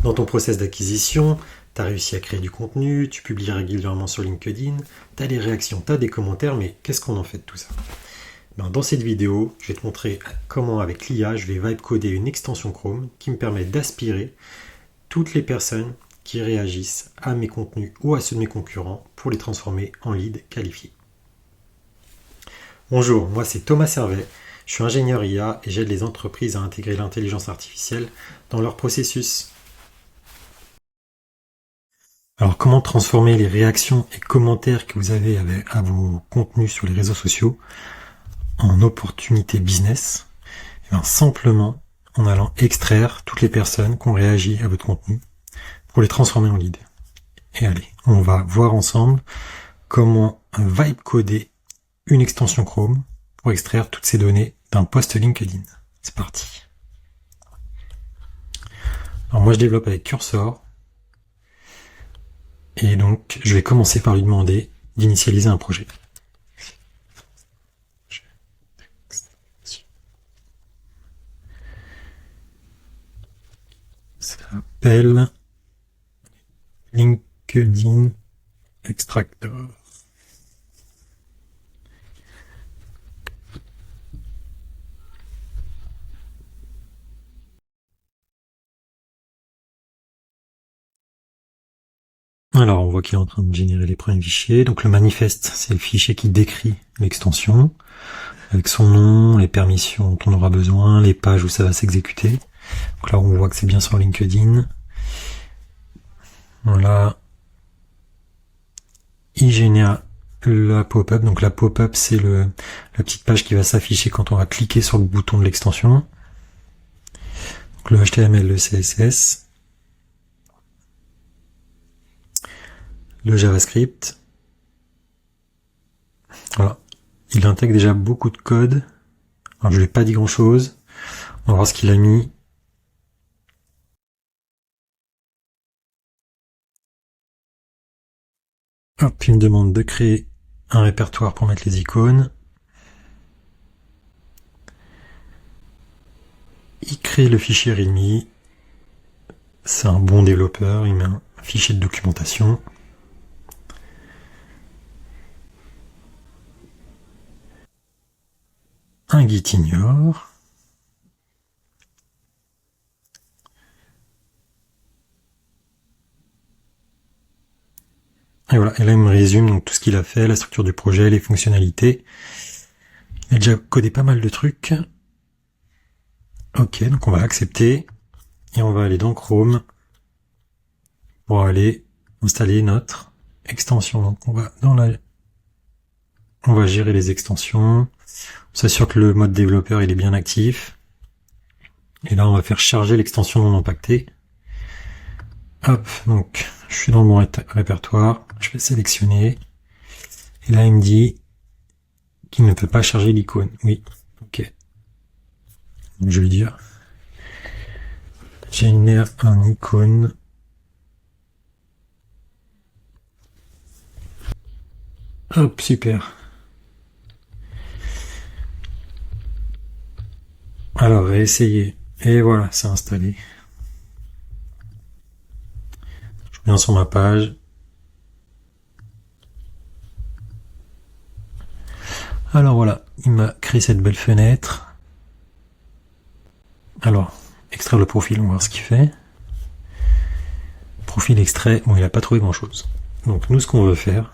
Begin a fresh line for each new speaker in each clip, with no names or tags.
Dans ton process d'acquisition, tu as réussi à créer du contenu, tu publies régulièrement sur LinkedIn, tu as des réactions, tu as des commentaires, mais qu'est-ce qu'on en fait de tout ça? Dans cette vidéo, je vais te montrer comment avec l'IA, je vais vibe coder une extension Chrome qui me permet d'aspirer toutes les personnes qui réagissent à mes contenus ou à ceux de mes concurrents pour les transformer en leads qualifiés. Bonjour, moi c'est Thomas Servet, je suis ingénieur IA et j'aide les entreprises à intégrer l'intelligence artificielle dans leur processus. Alors comment transformer les réactions et commentaires que vous avez à vos contenus sur les réseaux sociaux en opportunités business? Simplement en allant extraire toutes les personnes qui ont réagi à votre contenu pour les transformer en lead. Et allez, on va voir ensemble comment vibe coder une extension Chrome pour extraire toutes ces données d'un post LinkedIn. C'est parti. Alors moi je développe avec Cursor et donc je vais commencer par lui demander d'initialiser un projet. Ça s'appelle LinkedIn Extractor. Alors, on voit qu'il est en train de générer les premiers fichiers. Donc, le manifeste, c'est le fichier qui décrit l'extension, avec son nom, les permissions dont on aura besoin, les pages où ça va s'exécuter. Donc là, on voit que c'est bien sur LinkedIn. Voilà. Il génère la pop-up. Donc, la pop-up, c'est la petite page qui va s'afficher quand on va cliquer sur le bouton de l'extension. Donc, le HTML, le CSS. Le JavaScript. Voilà. Il intègre déjà beaucoup de code. Alors, je lui ai pas dit grand chose. On va voir ce qu'il a mis. Hop, il me demande de créer un répertoire pour mettre les icônes. Il crée le fichier README. C'est un bon développeur. Il met un fichier de documentation. Un git ignore. Et voilà, et là il me résume donc tout ce qu'il a fait, la structure du projet, les fonctionnalités. Il a déjà codé pas mal de trucs. Ok, donc on va accepter. Et on va aller dans Chrome pour aller installer notre extension. Donc on va gérer les extensions. On s'assure que le mode développeur il est bien actif. Et là on va faire charger l'extension non impactée. Hop, donc je suis dans le bon répertoire, je vais sélectionner. Et là il me dit qu'il ne peut pas charger l'icône. Oui, ok. Donc je vais lui dire génère un icône. Hop, super. Alors, réessayer. Et voilà, c'est installé. Je reviens sur ma page. Alors voilà, il m'a créé cette belle fenêtre. Alors, extraire le profil, on va voir ce qu'il fait. Profil extrait, bon, il n'a pas trouvé grand chose. Donc nous, ce qu'on veut faire,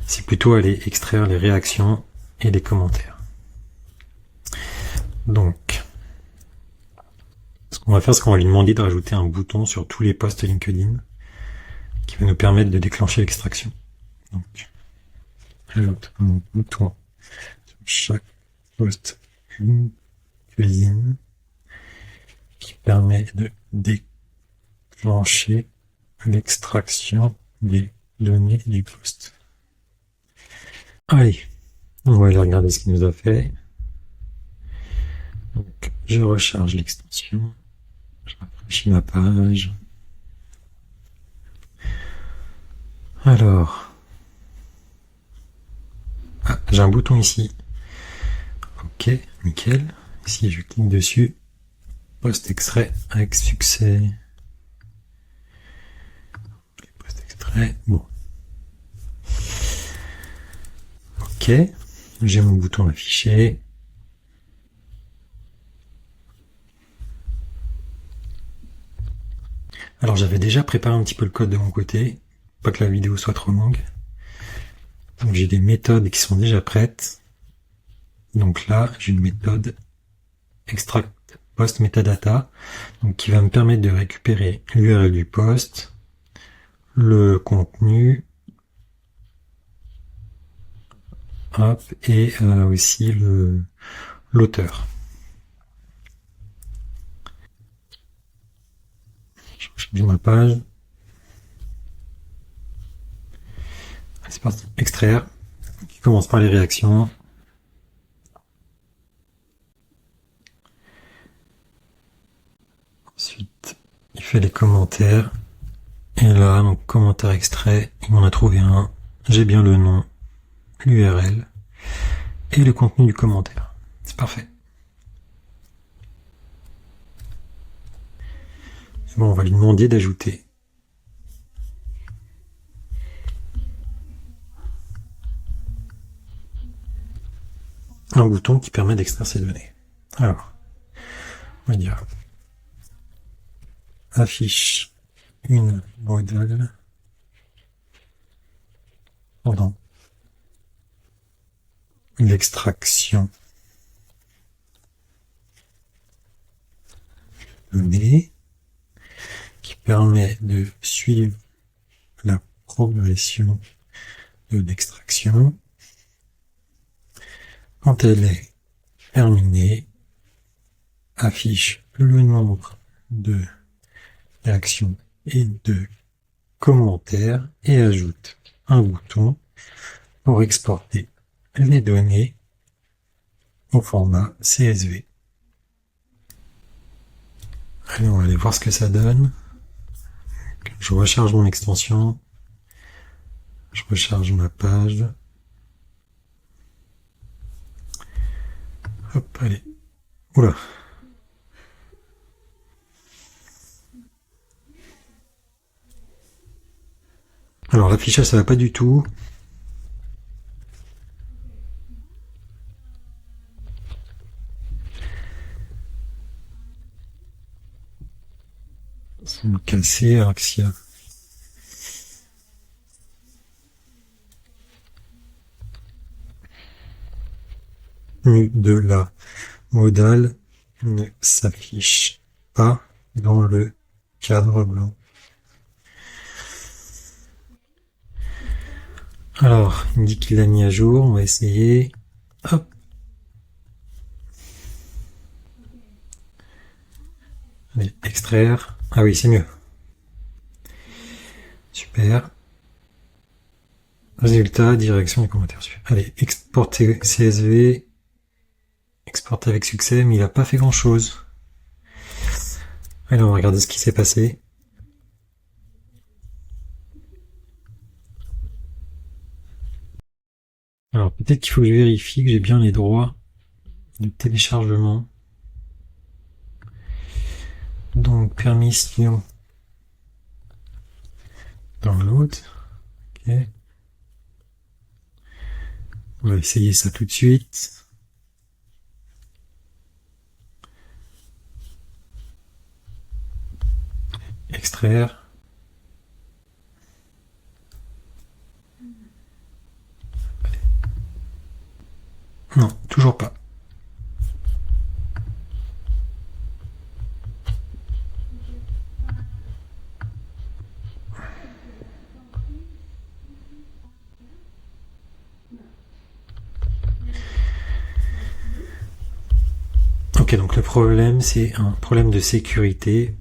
c'est plutôt aller extraire les réactions et les commentaires. Donc, ce qu'on va faire, c'est qu'on va lui demander de rajouter un bouton sur tous les posts LinkedIn qui va nous permettre de déclencher l'extraction. Donc, ajoute un bouton sur chaque post LinkedIn qui permet de déclencher l'extraction des données du post. Allez, on va aller regarder ce qu'il nous a fait. Donc, je recharge l'extension, je rafraîchis ma page. Alors, j'ai un bouton ici. Ok, nickel. Ici, je clique dessus. Post extrait avec succès. Ouais, bon. Ok, j'ai mon bouton affiché. Alors j'avais déjà préparé un petit peu le code de mon côté, pas que la vidéo soit trop longue. Donc j'ai des méthodes qui sont déjà prêtes. Donc là, j'ai une méthode extract post metadata, donc qui va me permettre de récupérer l'URL du post, le contenu, hop, et aussi l'auteur. Je change ma page. C'est parti. Extraire. Qui commence par les réactions. Ensuite, il fait les commentaires. Et là, donc commentaire extrait, il m'en a trouvé un. J'ai bien le nom, l'URL et le contenu du commentaire. C'est parfait. Bon, on va lui demander d'ajouter un bouton qui permet d'extraire ces données. Alors, on va dire affiche une modale pendant l'extraction de données qui permet de suivre la progression de l'extraction. Quand elle est terminée, affiche le nombre de réactions et de commentaires et ajoute un bouton pour exporter les données au format CSV. Allez, on va aller voir ce que ça donne. Je recharge mon extension. Je recharge ma page. Hop, allez. Oula. Alors l'affichage ça va pas du tout. C'est me casser alors que s'il y a de la modale ne s'affiche pas dans le cadre blanc. Alors, il me dit qu'il l'a mis à jour, on va essayer. Hop. Allez, extraire. Ah oui, c'est mieux. Super. Résultat, direction et commentaires. Allez, exporter CSV. Exporter avec succès, mais il n'a pas fait grand chose. Allez, on va regarder ce qui s'est passé. Alors, peut-être qu'il faut que je vérifie que j'ai bien les droits de téléchargement. Donc, permission download. Ok. On va essayer ça tout de suite. Extraire. Non, toujours pas. Ok, donc le problème, c'est un problème de sécurité.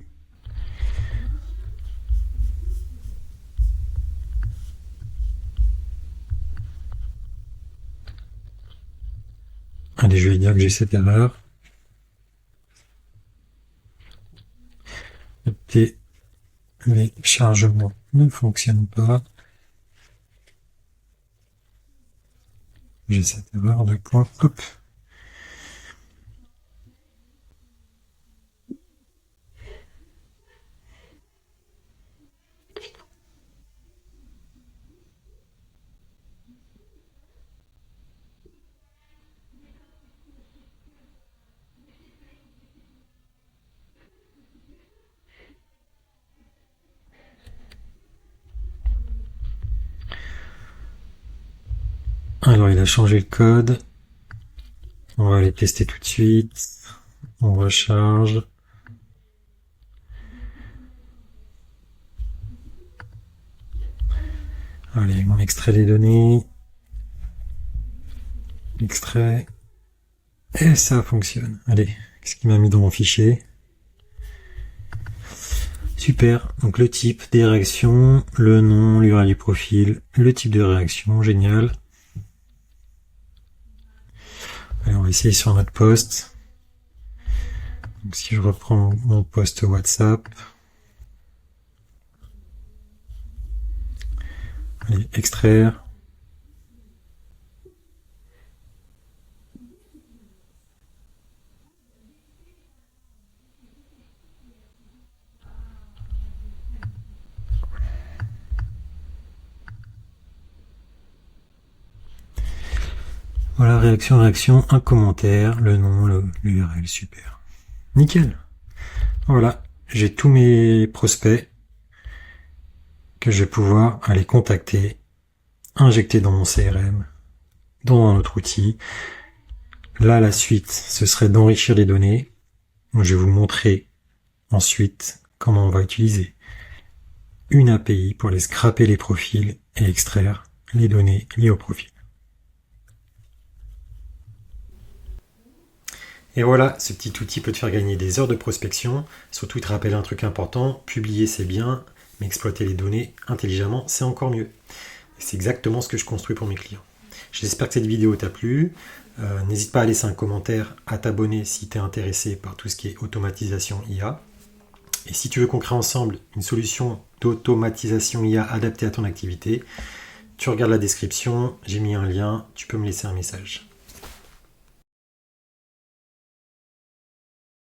Allez, je vais dire que j'ai cette erreur. Le téléchargement ne fonctionne pas. J'ai cette erreur de point. Hop. Alors il a changé le code. On va aller tester tout de suite. On recharge. Allez, on extrait les données. Extrait. Et ça fonctionne. Allez, qu'est-ce qu'il m'a mis dans mon fichier? Super, donc le type des réactions, le nom, l'URL du profil, le type de réaction, génial. Allez, on va essayer sur notre post. Donc si je reprends mon post WhatsApp, allez, extraire. Voilà, réaction, un commentaire, le nom, l'URL, super. Nickel. Voilà, j'ai tous mes prospects que je vais pouvoir aller contacter, injecter dans mon CRM, dans un autre outil. Là, la suite, ce serait d'enrichir les données. Je vais vous montrer ensuite comment on va utiliser une API pour aller scraper les profils et extraire les données liées au profil. Et voilà, ce petit outil peut te faire gagner des heures de prospection. Surtout, il te rappelle un truc important, publier c'est bien, mais exploiter les données intelligemment, c'est encore mieux. Et c'est exactement ce que je construis pour mes clients. J'espère que cette vidéo t'a plu. N'hésite pas à laisser un commentaire, à t'abonner si tu es intéressé par tout ce qui est automatisation IA. Et si tu veux qu'on crée ensemble une solution d'automatisation IA adaptée à ton activité, tu regardes la description, j'ai mis un lien, tu peux me laisser un message.